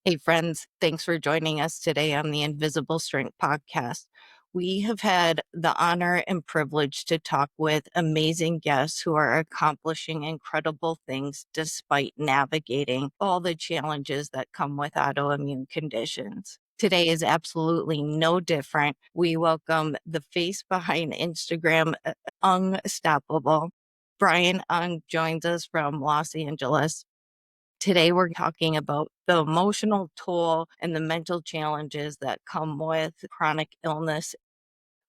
Hey, friends, thanks for joining us today on the Invisible Strength podcast. We have had the honor and privilege to talk with amazing guests who are accomplishing incredible things despite navigating all the challenges that come with autoimmune conditions. Today is absolutely no different. We welcome the face behind Instagram, Unstoppable. Brian Ung joins us from Los Angeles. Today, we're talking about the emotional toll and the mental challenges that come with chronic illness.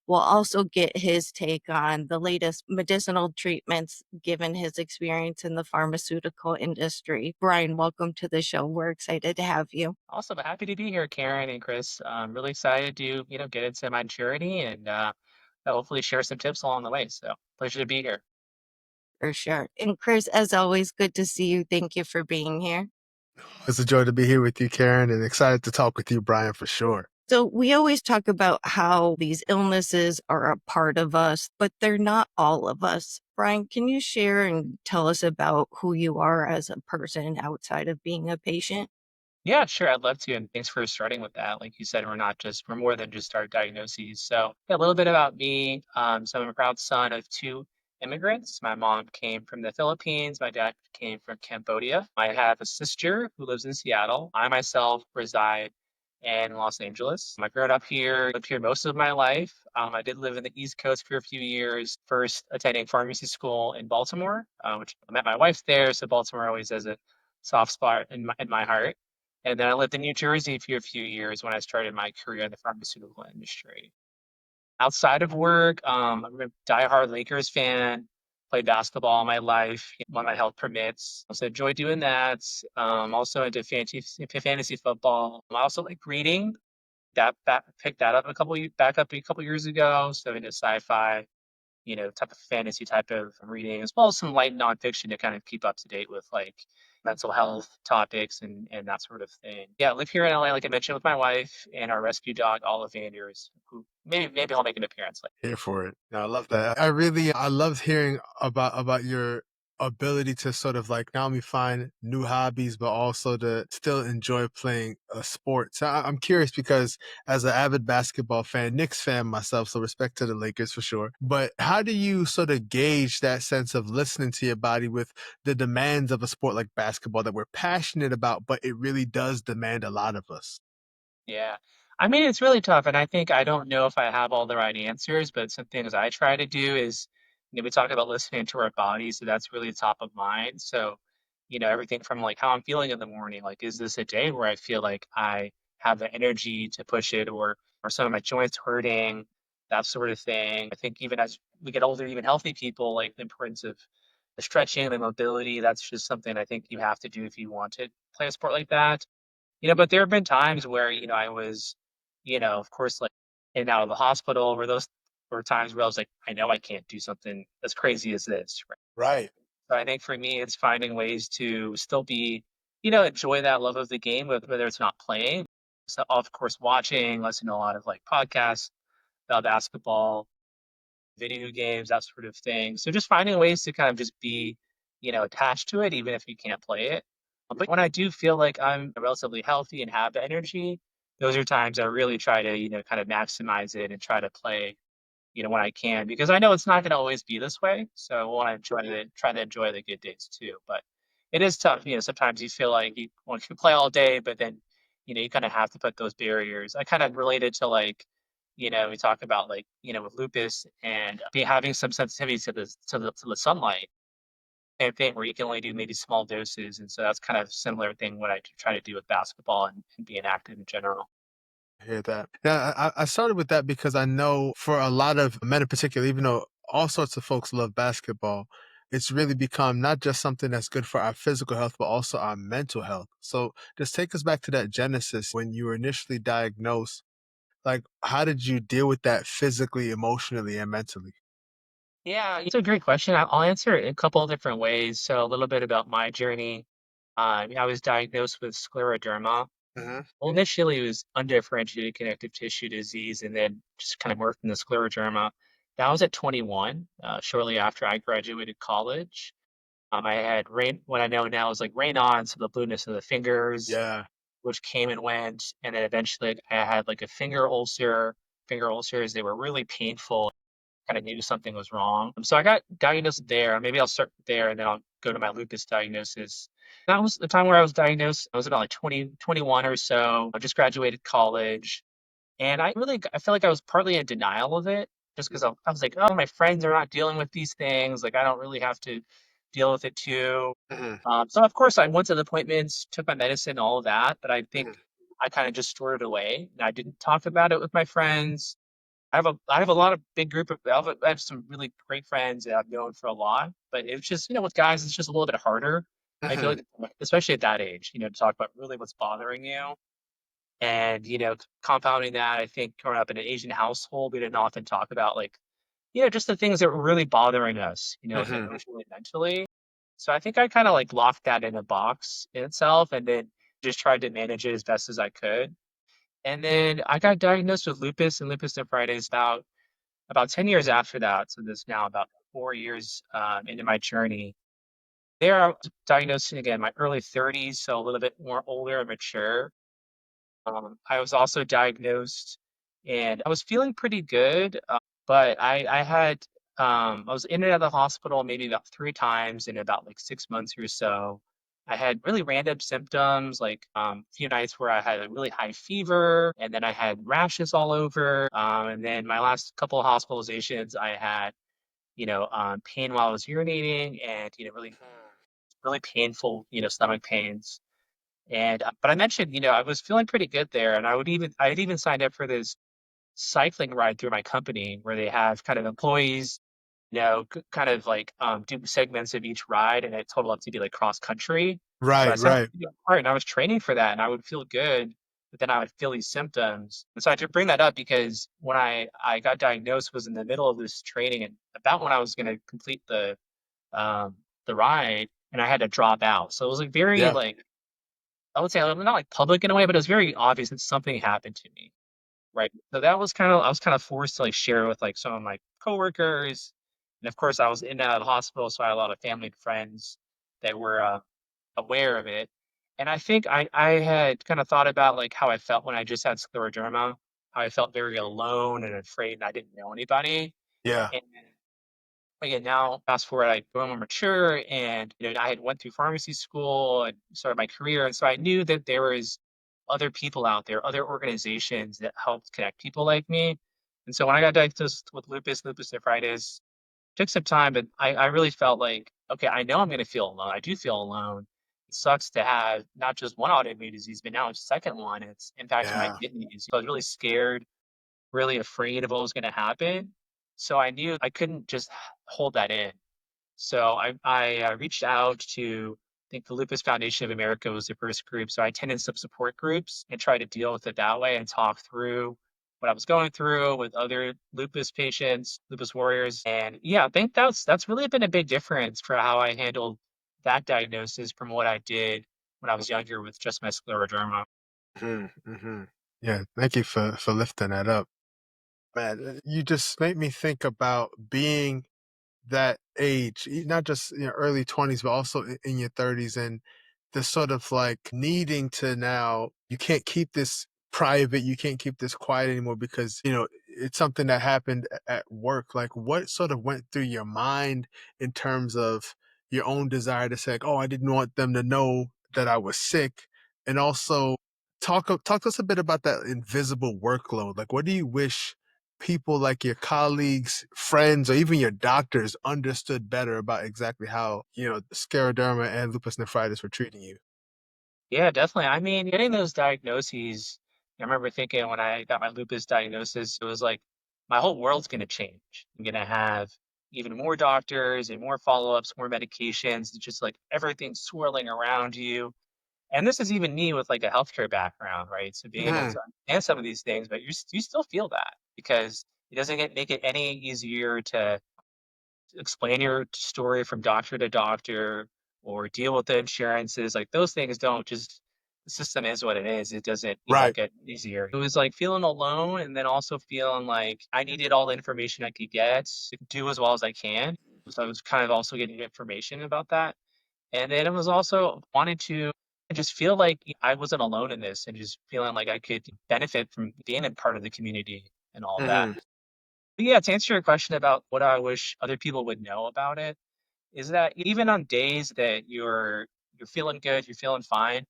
We'll also get his take on the latest medicinal treatments given his experience in the pharmaceutical industry. Brian, welcome to the show. We're excited to have you. Awesome. Happy to be here, Karen and Chris. I'm really excited to, get into my journey and hopefully share some tips along the way. So pleasure to be here. For sure. And Chris, as always, good to see you. Thank you for being here. It's a joy to be here with you, Karen, and excited to talk with you, Brian, for sure. So, we always talk about how these illnesses are a part of us, but they're not all of us. Brian, can you share and tell us about who you are as a person outside of being a patient? Yeah, sure. I'd love to. And thanks for starting with that. Like you said, we're more than just our diagnoses. So yeah, a little bit about me. So I'm a proud son of two immigrants. My mom came from the Philippines. My dad came from Cambodia. I have a sister who lives in Seattle. I myself reside in Los Angeles. I've grown up here, lived here most of my life. I did live in the East Coast for a few years, first attending pharmacy school in Baltimore, which I met my wife there. So Baltimore always has a soft spot in my heart. And then I lived in New Jersey for a few years when I started my career in the pharmaceutical industry. Outside of work, I'm a diehard Lakers fan, played basketball all my life when my health permits. So enjoy doing that. Also into fantasy football. I also like reading. That picked that up back up a couple years ago. So into sci-fi, type of fantasy type of reading, as well as some light nonfiction to kind of keep up to date with like mental health topics and that sort of thing. Yeah, I live here in LA, like I mentioned, with my wife and our rescue dog, Ollivanders, who maybe I'll make an appearance later. Here for it. No, I love that. I loved hearing about your ability to sort of like not only find new hobbies, but also to still enjoy playing a sport. So I'm curious because as an avid basketball fan, Knicks fan myself, so respect to the Lakers for sure. But how do you sort of gauge that sense of listening to your body with the demands of a sport like basketball that we're passionate about, but it really does demand a lot of us? Yeah. I mean, it's really tough. And I think I don't know if I have all the right answers, but some things I try to do is, we talk about listening to our bodies. So that's really top of mind. So, everything from like how I'm feeling in the morning, like, is this a day where I feel like I have the energy to push it or some of my joints hurting, that sort of thing. I think even as we get older, even healthy people, like the importance of the stretching, the mobility, that's just something I think you have to do if you want to play a sport like that. But there have been times where, I was, of course, like in and out of the hospital where those were times where I was like, I know I can't do something as crazy as this. Right. Right. So I think for me, it's finding ways to still be, enjoy that love of the game, whether it's not playing. So, of course, watching, listening to a lot of like podcasts about basketball, video games, that sort of thing. So just finding ways to kind of just be, attached to it, even if you can't play it. But when I do feel like I'm relatively healthy and have the energy, those are times I really try to, kind of maximize it and try to play, when I can, because I know it's not going to always be this way. So I want to try to enjoy the good days too. But it is tough. Sometimes you feel like you want to play all day, but then, you kind of have to put those barriers. I kind of related to like, we talk about like, with lupus and be having some sensitivity to the sunlight and thing where you can only do maybe small doses. And so that's kind of similar thing what I try to do with basketball and being active in general. I hear that. Yeah, I started with that because I know for a lot of men in particular, even though all sorts of folks love basketball, it's really become not just something that's good for our physical health, but also our mental health. So just take us back to that genesis when you were initially diagnosed. Like, how did you deal with that physically, emotionally, and mentally? Yeah, it's a great question. I'll answer it in a couple of different ways. So a little bit about my journey. I was diagnosed with scleroderma. Hmm. Well, initially it was undifferentiated connective tissue disease, and then just kind of worked in the scleroderma. That was at 21, shortly after I graduated college. I had what I know now is like Raynaud's, so the blueness of the fingers, Yeah. which came and went. And then eventually I had like a finger ulcer. Finger ulcers, they were really painful. Kind of knew something was wrong. So I got diagnosed there. Maybe I'll start there and then I'll go to my lupus diagnosis. That was the time where I was diagnosed. I was about like 20, 21 or so. I just graduated college. And I felt like I was partly in denial of it just because I was like, oh, my friends are not dealing with these things. Like, I don't really have to deal with it too. Mhm, So, of course, I went to the appointments, took my medicine, all of that. But I think mhm, I kind of just stored it away. And I didn't talk about it with my friends. I have a lot of big group of I have some really great friends that I've known for a lot, but it's just, with guys, it's just a little bit harder. I feel mhm, like, especially at that age, to talk about really what's bothering you. And, compounding that, I think growing up in an Asian household, we didn't often talk about like, just the things that were really bothering us, mhm. emotionally, mentally. So I think I kind of like locked that in a box in itself and then just tried to manage it as best as I could. And then I got diagnosed with lupus and lupus nephritis about 10 years after that. So this now about 4 years into my journey. There I was diagnosed again in my early 30s, so a little bit more older and mature. I was also diagnosed and I was feeling pretty good, but I was in and out of the hospital maybe about 3 times in about like 6 months or so. I had really random symptoms, like a few nights where I had a really high fever, and then I had rashes all over. And then my last couple of hospitalizations, I had, pain while I was urinating and, really, really painful, stomach pains. And but I mentioned, I was feeling pretty good there, and I had even signed up for this cycling ride through my company where they have kind of employees, kind of like do segments of each ride, and it total up to be like cross country. So I Right, signed up right. to be a part, and I was training for that, and I would feel good, but then I would feel these symptoms. And so I just bring that up because when I got diagnosed was in the middle of this training and about when I was going to complete um the ride, and I had to drop out. So it was like very Yeah. like I would say not like public in a way, but it was very obvious that something happened to me, right? So that was I was kind of forced to like share with like some of my coworkers, and of course I was in and out of the hospital, so I had a lot of family and friends that were aware of it. And I think I had kind of thought about like how I felt when I just had scleroderma, how I felt very alone and afraid, and I didn't know anybody. Yeah. And again, now fast forward, I grew more mature, and I had went through pharmacy school and started my career, and so I knew that there was other people out there, other organizations that helped connect people like me. And so when I got diagnosed with lupus nephritis, took some time, but I really felt like, okay, I know I'm going to feel alone. I do feel alone. It sucks to have not just one autoimmune disease, but now a second one. It's impacting my Yeah. kidneys. So I was really scared, really afraid of what was going to happen. So I knew I couldn't just hold that in. So I reached out to, I think the Lupus Foundation of America was the first group. So I attended some support groups and tried to deal with it that way and talk through what I was going through with other lupus patients, lupus warriors. And yeah, I think that's really been a big difference for how I handled that diagnosis from what I did when I was younger with just my scleroderma. Mhm, mhm. Yeah, thank you for lifting that up. Man, you just made me think about being that age, not just early 20s, but also in your 30s, and the sort of like needing to now, you can't keep this private, you can't keep this quiet anymore because, it's something that happened at work. Like, what sort of went through your mind in terms of your own desire to say, like, oh, I didn't want them to know that I was sick? And also, talk to us a bit about that invisible workload. Like, what do you wish people like your colleagues, friends, or even your doctors understood better about exactly how, scleroderma and lupus nephritis were treating you? Yeah, definitely. I mean, getting those diagnoses, I remember thinking when I got my lupus diagnosis, it was like my whole world's going to change. I'm going to have even more doctors and more follow-ups, more medications. It's just like everything swirling around you. And this is even me with like a healthcare background, right? So being able Mhm. to understand some of these things, but you still feel that because it doesn't make it any easier to explain your story from doctor to doctor or deal with the insurances. Like those things don't just the system is what it is. It doesn't, Right. get easier. It was like feeling alone and then also feeling like I needed all the information I could get to do as well as I can. So I was kind of also getting information about that. And then it was also wanted to I just feel like I wasn't alone in this and just feeling like I could benefit from being a part of the community and all that. Mhm. But yeah, to answer your question about what I wish other people would know about it, is that even on days that you're feeling good, you're feeling fine,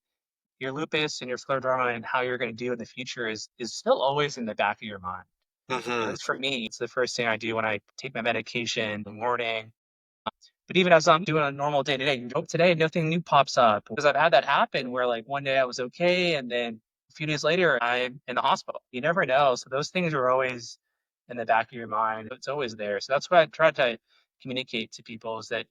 your lupus and your scleroderma and how you're going to do in the future is still always in the back of your mind. At Mhm. least for me, it's the first thing I do when I take my medication in the morning. But even as I'm doing a normal day to day, today nothing new pops up because I've had that happen where like one day I was okay and then a few days later I'm in the hospital. You never know. So those things are always in the back of your mind. It's always there. So that's what I try to communicate to people is that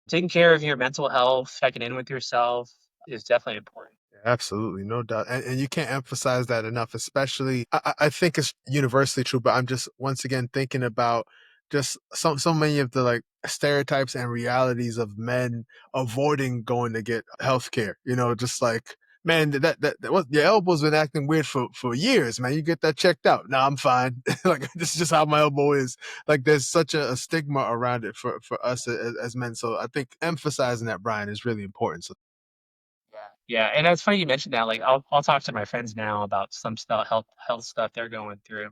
taking care of your mental health, checking in with yourself is definitely important. Absolutely, no doubt, and you can't emphasize that enough. Especially, I think it's universally true, but I'm just once again thinking about just so many of the like stereotypes and realities of men avoiding going to get healthcare. You know, just like man, that what your elbow's been acting weird for years, man. You get that checked out. Nah, I'm fine. Like this is just how my elbow is. Like there's such a stigma around it for us as men. So I think emphasizing that, Brian, is really important. So Yeah. Yeah, and it's funny you mentioned that. Like, I'll talk to my friends now about some stuff, health stuff they're going through,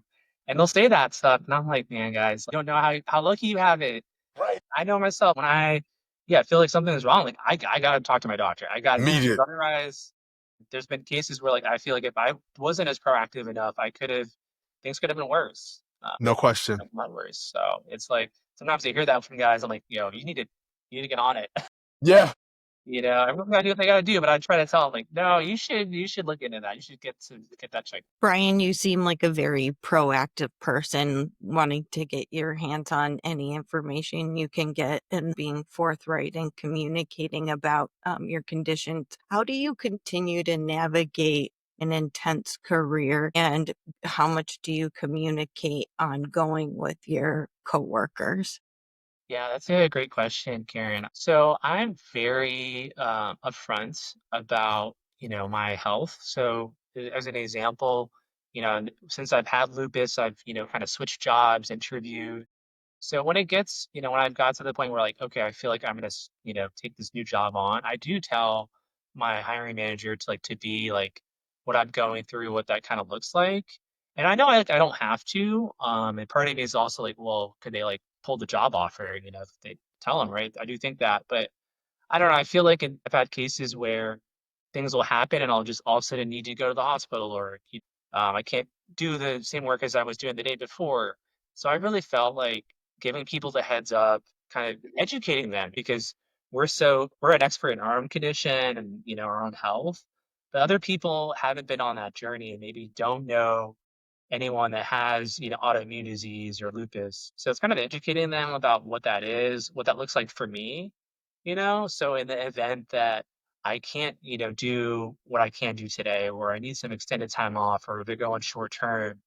and they'll say that stuff, and I'm like, man, guys, you don't know how lucky you have it. right, I know myself when yeah, feel like something is wrong. Like, I gotta talk to my doctor. I got to, immediate, otherwise, there's been cases where like I feel like if I wasn't as proactive enough, I could have things could have been worse. no question. Like not worse. So it's like sometimes I hear that from guys. I'm like, yo, you need to get on it. Yeah, Everyone gotta do what they gotta do, but I try to tell them like, no, you should look into that. You should get that checked. Brian, you seem like a very proactive person wanting to get your hands on any information you can get and being forthright and communicating about your conditions. How do you continue to navigate an intense career and how much do you communicate ongoing with your coworkers? Yeah, that's a great question, Karen. So I'm very upfront about, my health. So as an example, since I've had lupus, I've, kind of switched jobs, interviewed. So when I've got to the point where like, okay, I feel like I'm gonna, take this new job on, I do tell my hiring manager to be like what I'm going through, what that kind of looks like. And I know I don't have to. And part of me is also like, well, could they like pull the job offer, if they tell them, right? I do think that, but I don't know. I feel like I've had cases where things will happen and I'll just all of a sudden need to go to the hospital or I can't do the same work as I was doing the day before. So I really felt like giving people the heads up, kind of educating them because we're an expert in our own condition and our own health. But other people haven't been on that journey and maybe don't know anyone that has, autoimmune disease or lupus. So it's kind of educating them about what that is, what that looks like for me, So in the event that I can't, do what I can do today, or I need some extended time off, or they're going short term,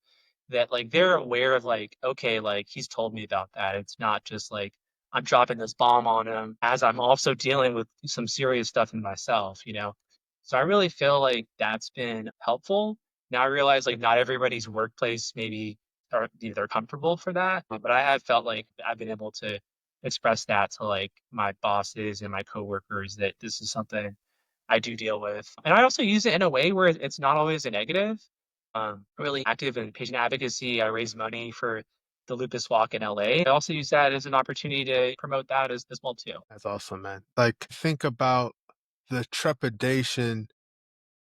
that like they're aware of like, okay, like he's told me about that. It's not just like I'm dropping this bomb on him as I'm also dealing with some serious stuff in myself. So I really feel like that's been helpful. Now I realize like not everybody's workplace maybe are they're comfortable for that, but I have felt like I've been able to express that to like my bosses and my coworkers that this is something I do deal with. And I also use it in a way where it's not always a negative. Really active in patient advocacy. I raise money for the Lupus Walk in LA. I also use that as an opportunity to promote that as well too. that's awesome, man. Like think about the trepidation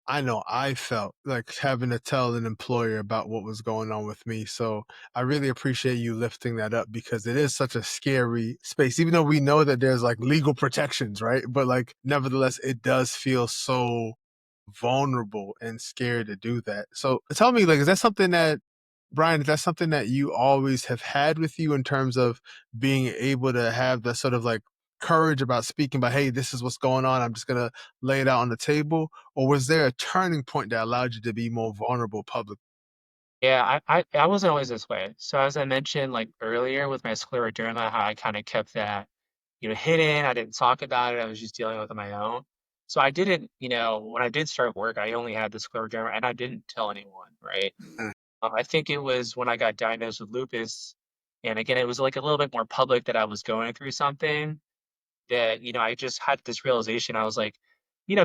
I know I felt like having to tell an employer about what was going on with me. So I really appreciate you lifting that up because it is such a scary space, even though we know that there's like legal protections, right? But like, nevertheless, it does feel so vulnerable and scared to do that. So tell me, like, is that something that, Brian, is that something that you always have had with you in terms of being able to have the sort of like courage about speaking about, hey, this is what's going on. I'm just going to lay it out on the table? Or was there a turning point that allowed you to be more vulnerable publicly? Yeah, I wasn't always this way. So as I mentioned like earlier with my scleroderma, how I kind of kept that, hidden. I didn't talk about it. I was just dealing with it on my own. So I didn't, when I did start work, I only had the scleroderma and I didn't tell anyone, right? I think it was when I got diagnosed with lupus, and again, it was like a little bit more public that I was going through something that, I just had this realization. I was like,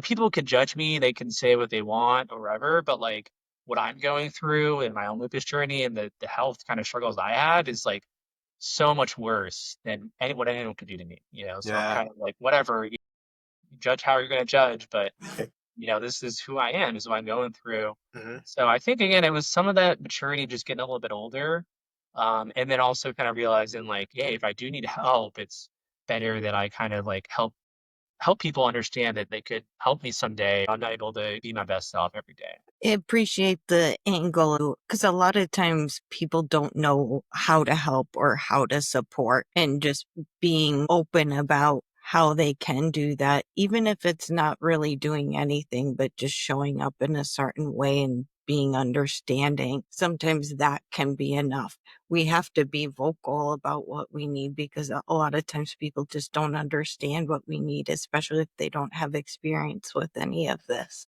people can judge me, they can say what they want or whatever, but like what I'm going through in my own lupus journey and the health kind of struggles I had is like so much worse than what anyone could do to me. So I'm Yeah. kind of like, whatever, you judge how you're going to judge, but this is who I am, is what I'm going through. Mhm. So I think again, it was some of that maturity, just getting a little bit older, and then also kind of realizing like, hey, if I do need help, it's better that I kind of like help people understand that they could help me someday. I'm not able to be my best self every day. I appreciate the angle because a lot of times people don't know how to help or how to support, and just being open about how they can do that, even if it's not really doing anything, but just showing up in a certain way and being understanding. Sometimes that can be enough. We have to be vocal about what we need because a lot of times people just don't understand what we need, especially if they don't have experience with any of this.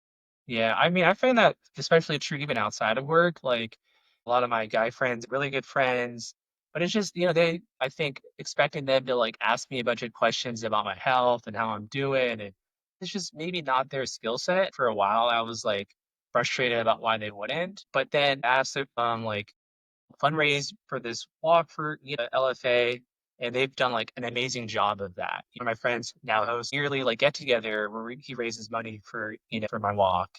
Yeah, I mean, I find that especially true even outside of work. Like a lot of my guy friends, really good friends, but it's just, I think expecting them to like ask me a bunch of questions about my health and how I'm doing, and it's just maybe not their skill set. For a while, I was like frustrated about why they wouldn't, but then asked if like fundraise for this walk for LFA, and they've done like an amazing job of that. My friends now host yearly like get together where he raises money for my walk.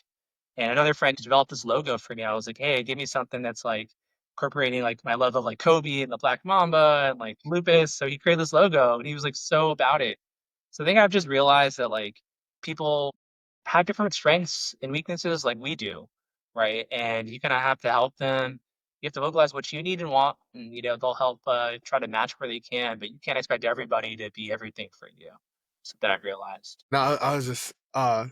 And another friend developed this logo for me. I was like, hey, give me something that's like incorporating like my love of like Kobe and the Black Mamba and like lupus. So he created this logo and he was like so about it. So I think I've just realized that like people have different strengths and weaknesses like we do, right? And you kind of have to help them. You have to vocalize what you need and want, and they'll help try to match where they can. But you can't expect everybody to be everything for you. So that I realized. Now I was just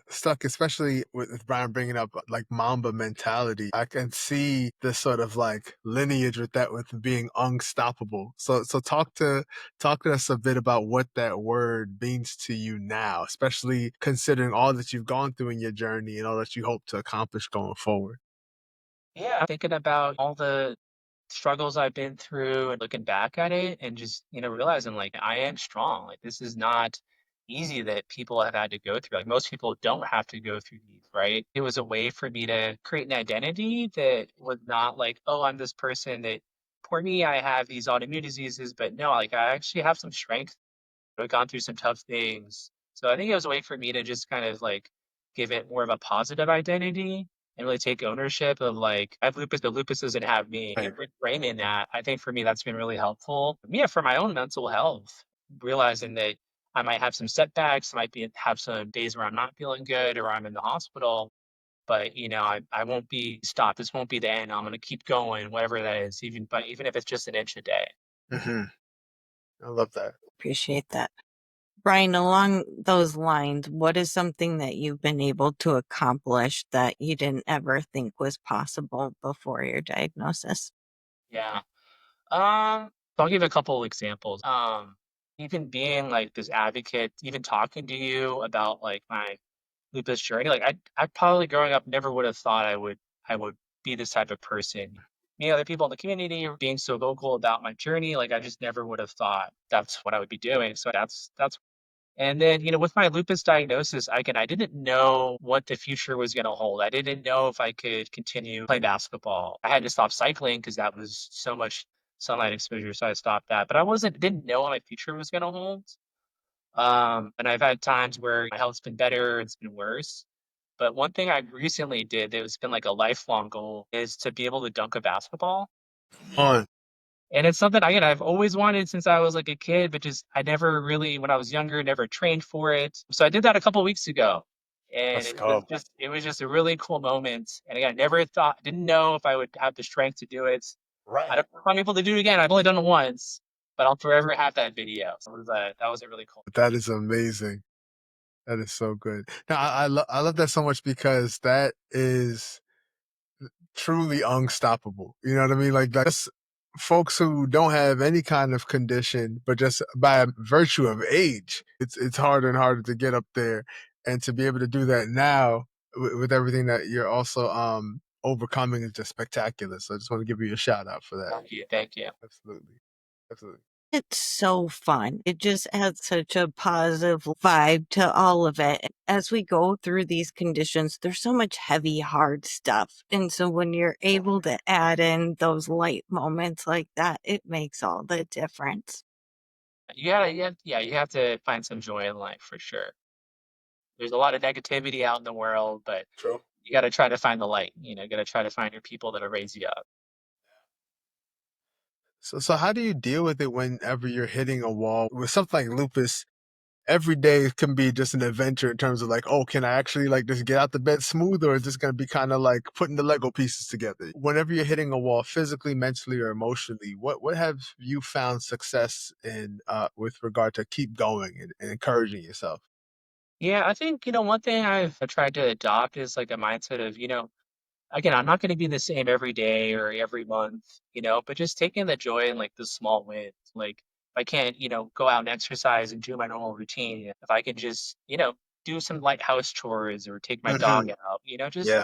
stuck, especially with Brian bringing up like Mamba mentality. I can see this sort of like lineage with that, with being unstoppable. So talk to us a bit about what that word means to you now, especially considering all that you've gone through in your journey and all that you hope to accomplish going forward. Yeah, thinking about all the struggles I've been through and looking back at it and just, realizing like I am strong. Like this is not easy that people have had to go through. Like most people don't have to go through these, right? It was a way for me to create an identity that was not like, oh, I'm this person that poor me, I have these autoimmune diseases, but no, like I actually have some strength. I've gone through some tough things. So I think it was a way for me to just kind of like give it more of a positive identity and really take ownership of like, I have lupus, but lupus doesn't have me. Right. And reframing that, I think for me, that's been really helpful. Yeah, for my own mental health, realizing that I might have some setbacks, have some days where I'm not feeling good or I'm in the hospital. But I won't be stopped. This won't be the end. I'm gonna keep going, whatever that is, even if it's just an inch a day. Hmm. I love that. Appreciate that. Brian, along those lines, what is something that you've been able to accomplish that you didn't ever think was possible before your diagnosis? Yeah. So I'll give a couple examples. Even being like this advocate, even talking to you about like my lupus journey, like I probably growing up never would have thought I would be this type of person. Other people in the community are being so vocal about my journey, like I just never would have thought that's what I would be doing. So that's and then, with my lupus diagnosis, I didn't know what the future was going to hold. I didn't know if I could continue playing basketball. I had to stop cycling because that was so much sunlight exposure, so I stopped that. But didn't know what my future was going to hold. And I've had times where my health's been better, it's been worse. But one thing I recently did that has been like a lifelong goal is to be able to dunk a basketball. On. And it's something I've always wanted since I was like a kid, but just I never really, when I was younger, never trained for it. So I did that a couple weeks ago, and Let's go. it was just a really cool moment. And again, I didn't know if I would have the strength to do it. I Right. don't know if I'm able to do it again. I've only done it once, but I'll forever have that video. So that was a really cool. That is amazing. That is so good. Now I love that so much because that is truly unstoppable. You know what I mean? Like that's folks who don't have any kind of condition, but just by virtue of age, it's harder and harder to get up there, and to be able to do that now with everything that you're also overcoming is just spectacular. So I just want to give you a shout out for that. Thank you. Thank you. Absolutely, absolutely. It's so fun. It just adds such a positive vibe to all of it. As we go through these conditions, there's so much heavy, hard stuff. And so when you're able to add in those light moments like that, it makes all the difference. You have to find some joy in life for sure. There's a lot of negativity out in the world, but True. you got to try to find the light. You got to try to find your people that'll raise you up. So how do you deal with it whenever you're hitting a wall with something like lupus? Every day can be just an adventure in terms of like, oh, can I actually like just get out the bed smooth, or is this going to be kind of like putting the Lego pieces together? Whenever you're hitting a wall, physically, mentally, or emotionally, what have you found success in with regard to keep going and encouraging yourself? Yeah, I think, one thing I've tried to adopt is like a mindset of, again, I'm not going to be the same every day or every month, but just taking the joy in like the small wins. Like if I can't, go out and exercise and do my normal routine, if I can just, do some light house chores or take my dog Hmm. out, just Yeah.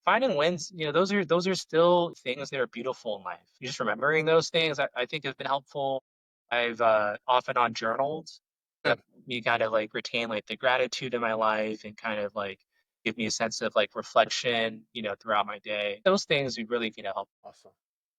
finding wins, those are still things that are beautiful in life. Just remembering those things, I think have been helpful. I've off and on journaled that me kind of like retain like the gratitude in my life and kind of like give me a sense of like reflection, throughout my day. Those things would really, help. Awesome.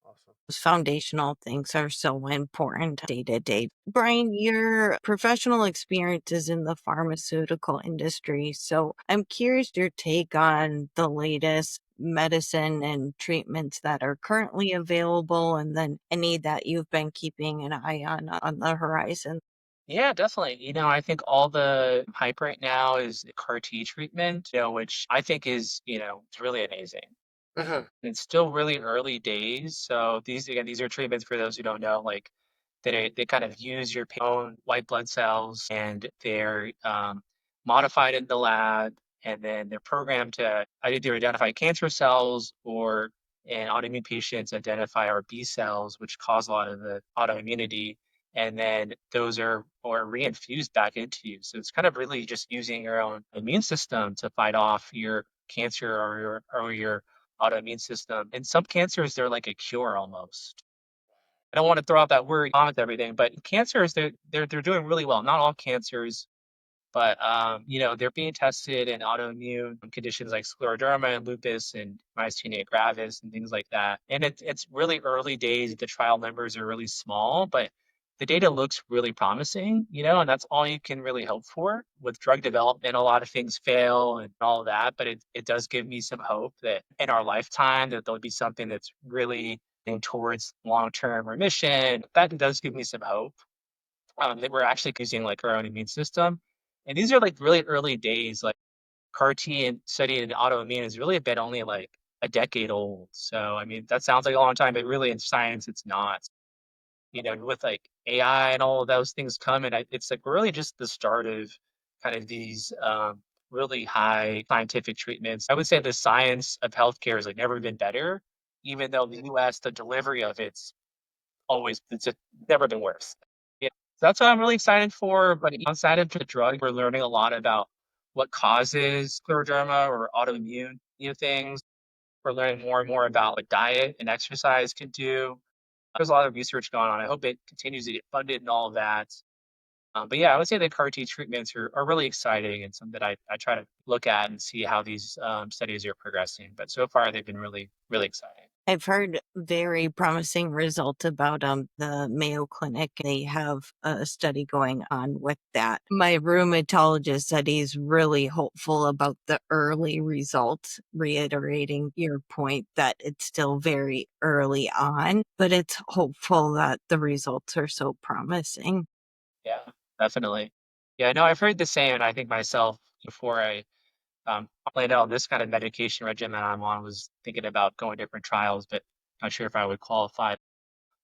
Awesome. Those foundational things are so important day to day. Brian, your professional experience is in the pharmaceutical industry. So I'm curious your take on the latest medicine and treatments that are currently available, and then any that you've been keeping an eye on the horizon. Yeah, definitely. I think all the hype right now is the CAR T treatment, which I think is really amazing. Hmm. It's still really early days. So these are treatments for those who don't know, like they kind of use your own white blood cells and they're modified in the lab and then they're programmed to either identify cancer cells or in autoimmune patients identify our B cells, which cause a lot of the autoimmunity. And then those are or reinfused back into you. So it's kind of really just using your own immune system to fight off your cancer or your autoimmune system. In some cancers, they're like a cure almost. I don't want to throw out that word on with everything, but cancers, they're doing really well. Not all cancers, but they're being tested in autoimmune conditions like scleroderma and lupus and myasthenia gravis and things like that. And it's really early days. The trial numbers are really small, but the data looks really promising, and that's all you can really hope for. With drug development, a lot of things fail and all of that, but it does give me some hope that in our lifetime that there'll be something that's really towards long-term remission. That does give me some hope that we're actually using like our own immune system. And these are like really early days. Like CAR T and study in autoimmune has really been only like a decade old. So I mean that sounds like a long time, but really in science it's not. With like AI and all of those things coming, it's like really just the start of kind of these really high scientific treatments. I would say the science of healthcare has like never been better, even though the US, the delivery of it's just never been worse. Yeah. So that's what I'm really excited for. But outside of the drug, we're learning a lot about what causes scleroderma or autoimmune, things. We're learning more and more about what diet and exercise can do. There's a lot of research going on. I hope it continues to get funded and all of that. But yeah, I would say the CAR T treatments are really exciting and something that I try to look at and see how these studies are progressing. But so far, they've been really, really exciting. I've heard very promising results about the Mayo Clinic. They have a study going on with that. My rheumatologist said he's really hopeful about the early results, reiterating your point that it's still very early on, but it's hopeful that the results are so promising. Yeah, definitely. Yeah, no, I've heard the same, and I think myself before I planned out this kind of medication regimen I'm on was thinking about going different trials, but not sure if I would qualify.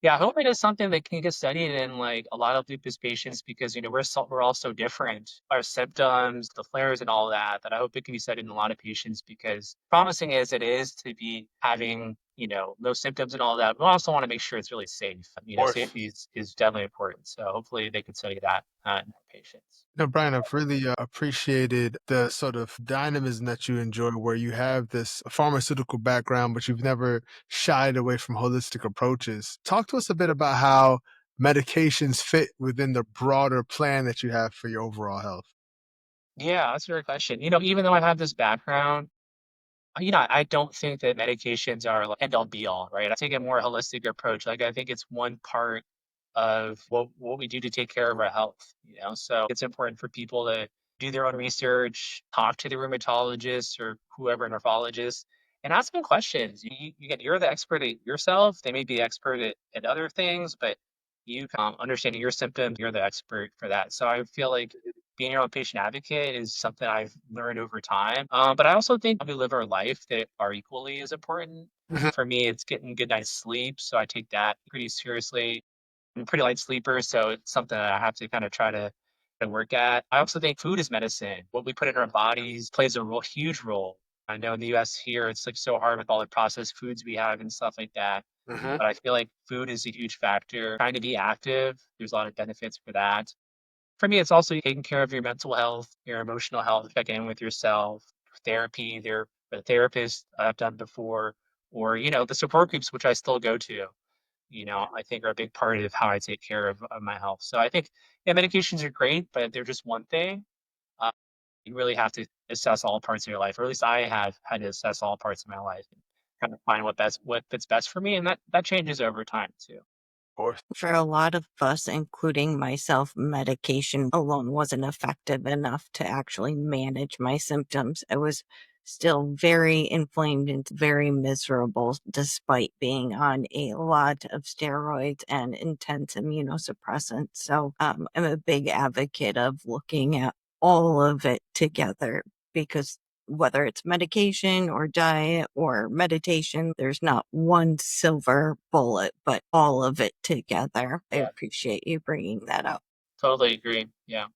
Yeah, I hope it is something that can get studied in like a lot of lupus patients because we're all so different. Our symptoms, the flares, and all that. That I hope it can be studied in a lot of patients because promising as it is to be having no symptoms and all that, we also want to make sure it's really safe. Course. Safety is definitely important. So hopefully they can study that in our patients. No, Brian, I've really appreciated the sort of dynamism that you enjoy, where you have this pharmaceutical background, but you've never shied away from holistic approaches. Talk to us a bit about how medications fit within the broader plan that you have for your overall health? Yeah, that's a great question. Even though I have this background, I don't think that medications are like end all be all, right? I take a more holistic approach. Like I think it's one part of what we do to take care of our health. So it's important for people to do their own research, talk to the rheumatologist or whoever nephrologist, and ask them questions. You're the expert at yourself. They may be expert at other things, but understanding your symptoms, you're the expert for that. So I feel like being your own patient advocate is something I've learned over time. But I also think we live our life that are equally as important. Mhm. For me, it's getting a good night's sleep. So I take that pretty seriously. I'm a pretty light sleeper, so it's something that I have to kind of try to work at. I also think food is medicine. What we put in our bodies plays a huge role. I know in the US here, it's like so hard with all the processed foods we have and stuff like that. Mhm. But I feel like food is a huge factor. Trying to be active, there's a lot of benefits for that. For me, it's also taking care of your mental health, your emotional health, checking in with yourself, therapy, there a therapist I've done before, or the support groups which I still go to, I think are a big part of how I take care of my health. So I think yeah, medications are great, but they're just one thing. Uh, you really have to assess all parts of your life, or at least I have had to assess all parts of my life and kind of find what fits best for me, and that changes over time too. Of course. For a lot of us, including myself, medication alone wasn't effective enough to actually manage my symptoms. I was still very inflamed and very miserable despite being on a lot of steroids and intense immunosuppressants. So I'm a big advocate of looking at all of it together because whether it's medication or diet or meditation, there's not one silver bullet, but all of it together. I Yeah, appreciate you bringing that up. totally agree. Yeah.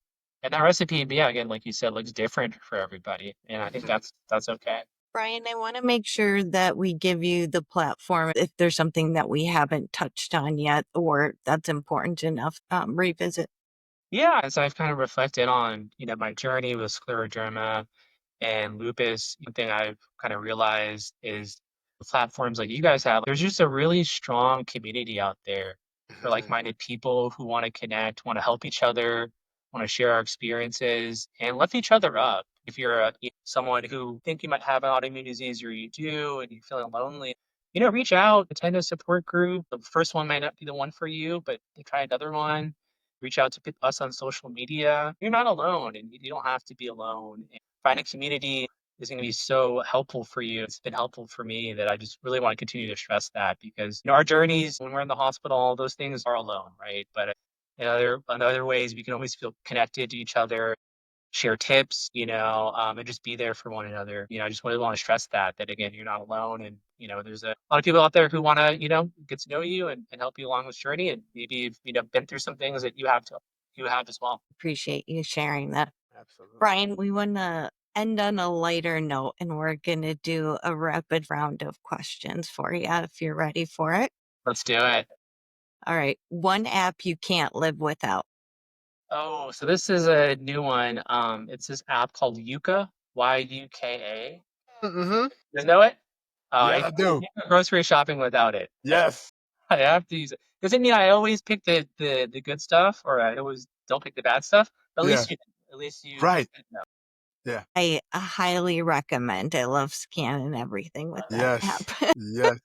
And that recipe, yeah, again, like you said, looks different for everybody. And I think Mhm. that's okay. Brian, I want to make sure that we give you the platform if there's something that we haven't touched on yet or that's important enough, revisit. Yeah, as I've kind of reflected on, my journey with scleroderma and lupus, one thing I've kind of realized is the platforms like you guys have, there's just a really strong community out there for Mhm. like-minded people who want to connect, want to help each other, want to share our experiences and lift each other up. If you're someone who think you might have an autoimmune disease or you do and you're feeling lonely, reach out, attend a support group. The first one might not be the one for you, but try another one. Reach out to us on social media. You're not alone and you don't have to be alone. Finding community is going to be so helpful for you. It's been helpful for me that I just really want to continue to stress that because our journeys when we're in the hospital, all those things are alone, right? But in other ways, we can always feel connected to each other, share tips, and just be there for one another. I just really want to stress that again, you're not alone, and there's a lot of people out there who want to get to know you and help you along this journey, and maybe you've been through some things that you have as well. Appreciate you sharing that. Absolutely. Brian, we want to end on a lighter note and we're going to do a rapid round of questions for you if you're ready for it. Let's do it. All right. One app you can't live without. Oh, so this is a new one. It's this app called Yuka, Yuka. Mm-hmm. You know it? I Yeah, I can't do. go grocery shopping without it. Yes. I have to use it. Doesn't mean I always pick the good stuff, or I always don't pick the bad stuff. But at Yeah. least at least you Right. know. Yeah. I highly recommend. I love scanning everything with that Yes. app. Yes.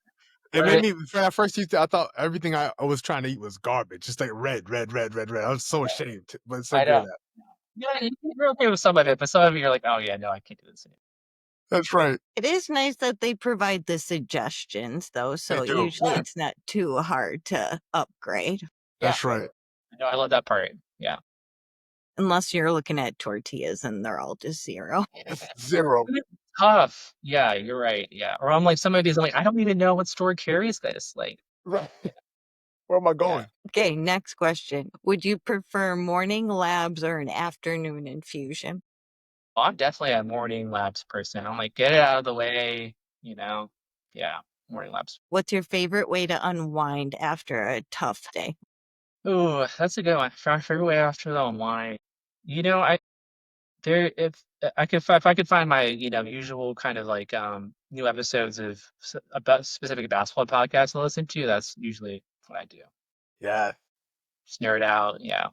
It made But me when I first used it, I thought everything I was trying to eat was garbage. Just like red, red, red, red, red. I was so ashamed, but it's so I know. great at. Yeah, you're okay with some of it, but some of it you're like, oh yeah, no, I can't do this anymore. That's right. It is nice that they provide the suggestions, though, They so do. usually it's not too hard to upgrade, Yeah, That's right. no, I love that part. Yeah. unless you're looking at tortillas and they're all just 0. It's 0. It's tough. Yeah, you're right. Yeah. Or I'm like some of these, I'm like, I don't even know what store carries this. Like, Right. Where am I yeah. going? Okay, next question. Would you prefer morning labs or an afternoon infusion? Well, I'm definitely a morning labs person. I'm like, get it out of the way, you know. Yeah, morning labs. What's your favorite way to unwind after a tough day? Ooh, that's a good one. Figure way after the wine. I there if I could if I could find my usual kind of like new episodes of about specific basketball podcasts to listen to, that's usually what I do. Yeah. just nerd out. Yeah.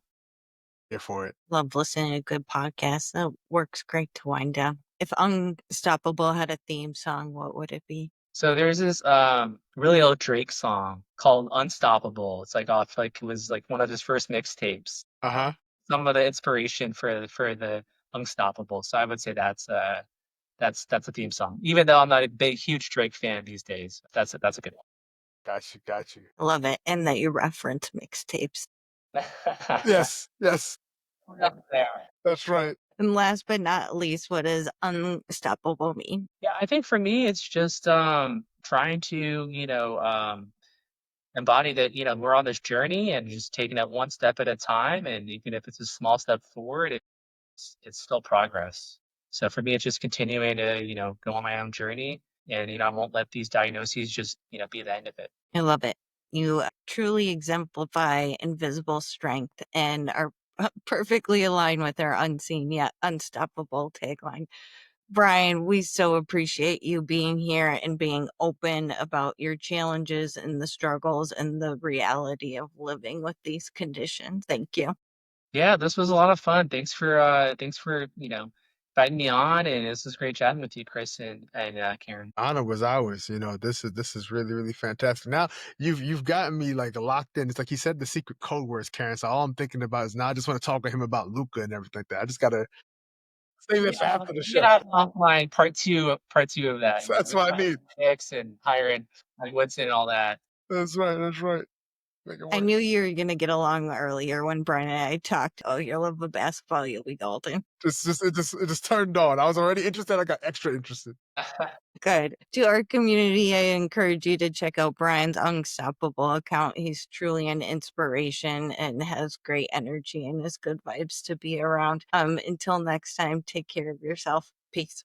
Here for it. Love listening to good podcasts. That works great to wind down. If Unstoppable had a theme song, what would it be? So there's this really old Drake song called Unstoppable. It's like off like it was like one of his first mixtapes. Uh-huh. Some of the inspiration for the Unstoppable. So I would say that's a theme song. Even though I'm not a big huge Drake fan these days. That's a good Got you, got you. Love it. And that you reference mixtapes. one. Yes, yes, We're up there. that's right. And last but not least, what does unstoppable mean? Yeah, I think for me it's just trying to, embody that, we're on this journey and just taking it one step at a time. And even if it's a small step forward, it's still progress. So for me, it's just continuing to, go on my own journey and, I won't let these diagnoses just, be the end of it. I love it. You truly exemplify invisible strength and are perfectly aligned with our unseen yet unstoppable tagline. Brian, we so appreciate you being here and being open about your challenges and the struggles and the reality of living with these conditions. Thank you. Yeah, this was a lot of fun. Thanks for, inviting me on. And this was great chatting with you, Chris and Karen. Honor was ours. This is really, really fantastic. Now you've gotten me like locked in. It's like he said the secret code words, Karen. So all I'm thinking about is now I just want to talk to him about Luca and everything like that. I just gotta save it for Yeah, after the we could show. have offline part two of that. So that's With what I my need. picks and hiring like Woodson and all that. That's right. That's right. Make it I work. knew you were going to get along earlier when Brian and I talked. Oh, you love the basketball, you'll be golden. It just turned on. I was already interested. I got extra interested. Good. To our community, I encourage you to check out Brian's Unstoppable account. He's truly an inspiration and has great energy and is good vibes to be around. Until next time, take care of yourself. Peace.